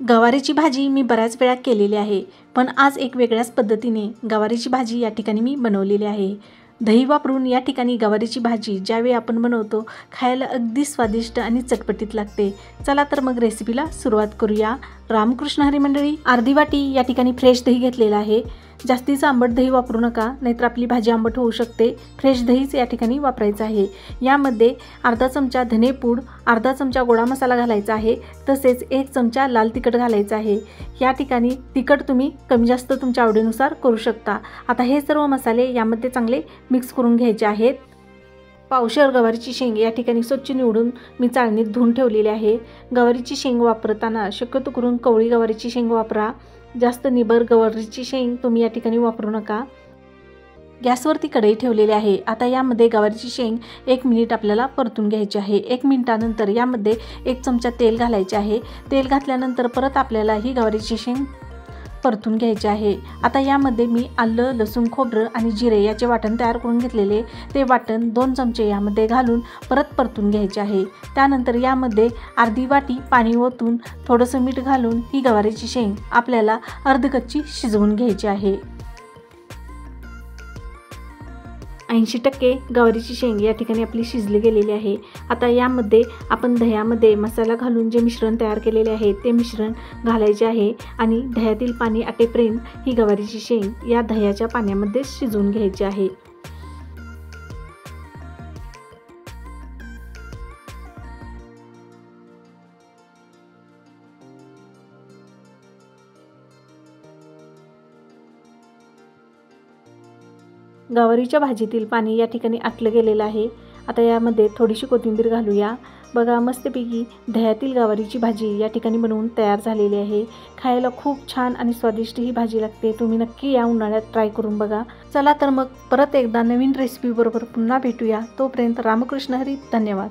गवारीची भाजी मी बऱ्याच वेळा केलेली आहे, पण आज एक वेगळ्याच पद्धतीने गवारीची भाजी या ठिकाणी मी बनवलेली आहे। दही वापरून या ठिकाणी गवारीची भाजी ज्यावेळी आपण बनवतो खायला अगदी स्वादिष्ट आणि चटपटीत लागते। चला तर मग रेसिपीला सुरुवात करूया। रामकृष्ण हरी मंडळी, अर्धी वाटी या ठिकाणी फ्रेश दही घेतलेला आहे। जास्तीचं आंबट दही वापरू नका, नाहीतर आपली भाजी आंबट होऊ शकते। फ्रेश दहीच या ठिकाणी वापरायचं आहे। यामध्ये अर्धा चमचा धनेपूड, अर्धा चमचा गोडा मसाला घालायचा आहे, तसेच 1 चमचा लाल तिखट घालायचं आहे। या ठिकाणी तिखट तुम्ही कमी जास्त तुमच्या आवडीनुसार करू शकता। आता हे सर्व मसाले यामध्ये चांगले मिक्स करून घ्यायचे आहेत। पावशेर गवारीची शेंग या ठिकाणी स्वच्छ निवडून मी चाळणीत धुवून ठेवलेली आहे। गवारीची शेंग वापरताना शक्यतो करून कवळी गवारीची शेंग वापरा, जास्त निबर गवारीची शेंग तुम्ही या ठिकाणी वापरू नका। गॅसवरती कढई ठेवलेली आहे। आता यामध्ये गवारीची शेंग 1 मिनिट आपल्याला परतून घ्यायची आहे। 1 मिनिटानंतर यामध्ये 1 चमचा तेल घालायचे आहे। तेल घातल्यानंतर परत आपल्याला ही गवारीची शेंग परतून घ्यायचे आहे। आता यामध्ये मी आलं, लसूण, खोबरं आणि जिरे याचे वाटण तयार करून घेतलेले, ते वाटण 2 चमचे यामध्ये घालून परत परतून घ्यायचे आहे। त्यानंतर यामध्ये अर्धी वाटी पाणी ओतून थोडंसं मीठ घालून ही गवारीची शेंग आपल्याला अर्धकच्ची शिजवून घ्यायची आहे। 80% गवारीची शेंग या ठिकाणी आपली शिजली गेलेली आहे। आता यामध्ये आपण दह्यामध्ये मसाला घालून जे मिश्रण तयार केलेले आहे ते मिश्रण घालायचे आहे आणि दह्यातील पाणी आटेपर्यंत ही गवारीची शेंग या दह्याच्या पाण्यामध्ये शिजवून घ्यायची आहे। गवारीच्या भाजीतील पाणी या ठिकाणी आटलं गेलेलं आहे। आता यामध्ये थोडीशी कोथिंबीर घालूया। बघा, मस्तपैकी दह्यातील गवारीची भाजी या ठिकाणी बनवून तयार झालेली आहे। खायला खूप छान आणि स्वादिष्ट ही भाजी लागते। तुम्ही नक्की या उन्हाळ्यात ट्राय करून बघा। चला तर मग परत एकदा नवीन रेसिपी बरोबर पुन्हा भेटूया। तोपर्यंत रामकृष्ण हरी, धन्यवाद।